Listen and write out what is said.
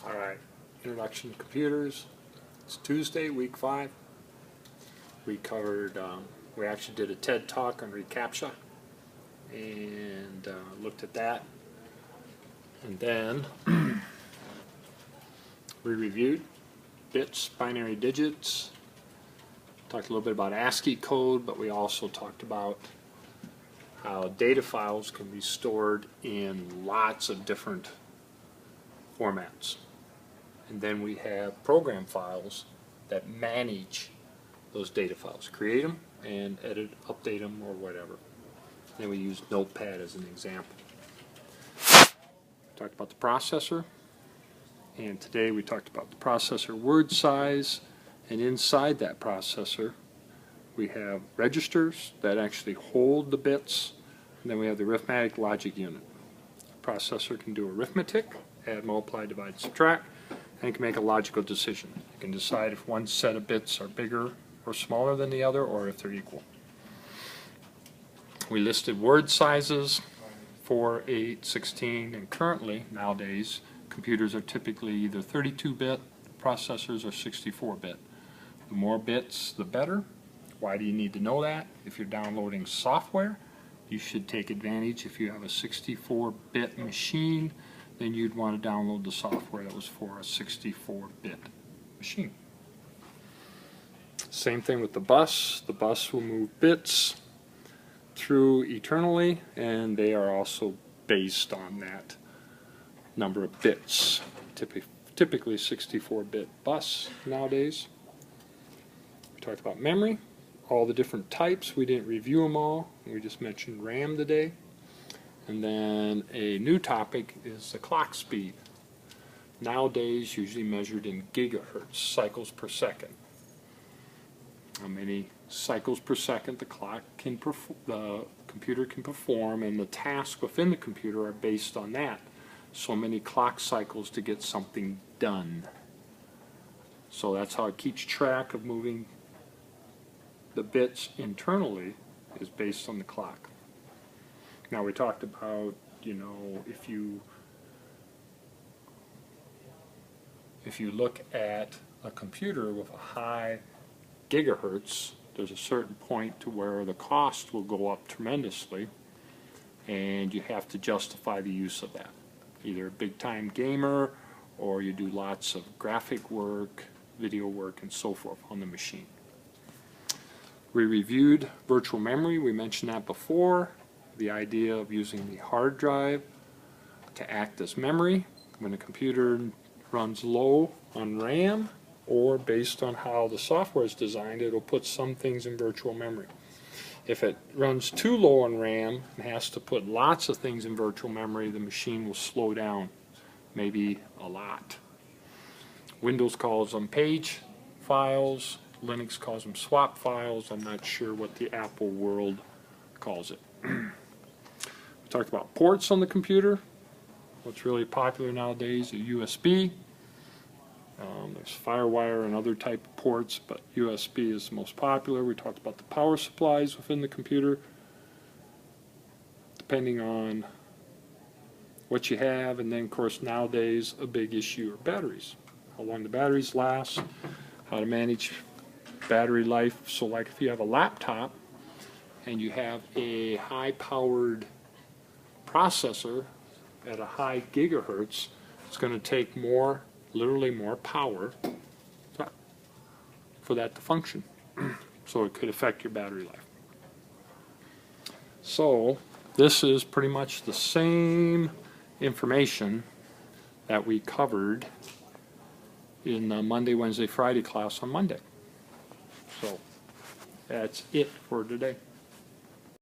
Alright, Introduction to Computers. It's Tuesday, week 5. We covered, we actually did a TED Talk on reCAPTCHA and looked at that. And then we reviewed bits, binary digits, talked a little bit about ASCII code, but we also talked about how data files can be stored in lots of different formats. And then we have program files that manage those data files, create them and edit, update them, or whatever. Then we use Notepad as an example. Talked about the processor, and today we talked about the processor word size, and inside that processor we have registers that actually hold the bits, and then we have the arithmetic logic unit. The processor can do arithmetic, add, multiply, divide, subtract, and it can make a logical decision. It can decide if one set of bits are bigger or smaller than the other, or if they're equal. We listed word sizes, 4, 8, 16, and currently, nowadays, computers are typically either 32-bit, processors are 64-bit. The more bits, the better. Why do you need to know that? If you're downloading software, you should take advantage. If you have a 64-bit machine, then you'd want to download the software that was for a 64-bit machine. Same thing with the bus. The bus will move bits through eternally, and they are also based on that number of bits. Typically 64-bit bus nowadays. We talked about memory, all the different types. We didn't review them all. We just mentioned RAM today. And then a new topic is the clock speed. Nowadays usually measured in gigahertz, cycles per second. How many cycles per second the computer can perform, and the tasks within the computer are based on that. So many clock cycles to get something done. So that's how it keeps track of moving the bits internally, is based on the clock. Now we talked about, you know, if you look at a computer with a high gigahertz, there's a certain point to where the cost will go up tremendously, and you have to justify the use of that. Either a big-time gamer, or you do lots of graphic work, video work, and so forth on the machine. We reviewed virtual memory. We mentioned that before. The idea of using the hard drive to act as memory when a computer runs low on RAM, or based on how the software is designed, it'll put some things in virtual memory. If it runs too low on RAM and has to put lots of things in virtual memory, the machine will slow down, maybe a lot. Windows calls them page files, Linux calls them swap files. I'm not sure what the Apple world calls it. We talked about ports on the computer. What's really popular nowadays is USB. There's FireWire and other type of ports, but USB is the most popular. We talked about the power supplies within the computer, depending on what you have, and then of course nowadays a big issue are batteries. How long the batteries last, how to manage battery life. So like if you have a laptop and you have a high-powered processor at a high gigahertz, it's going to take more, literally more power for that to function. So it could affect your battery life. So this is pretty much the same information that we covered in the Monday, Wednesday, Friday class on Monday. So that's it for today.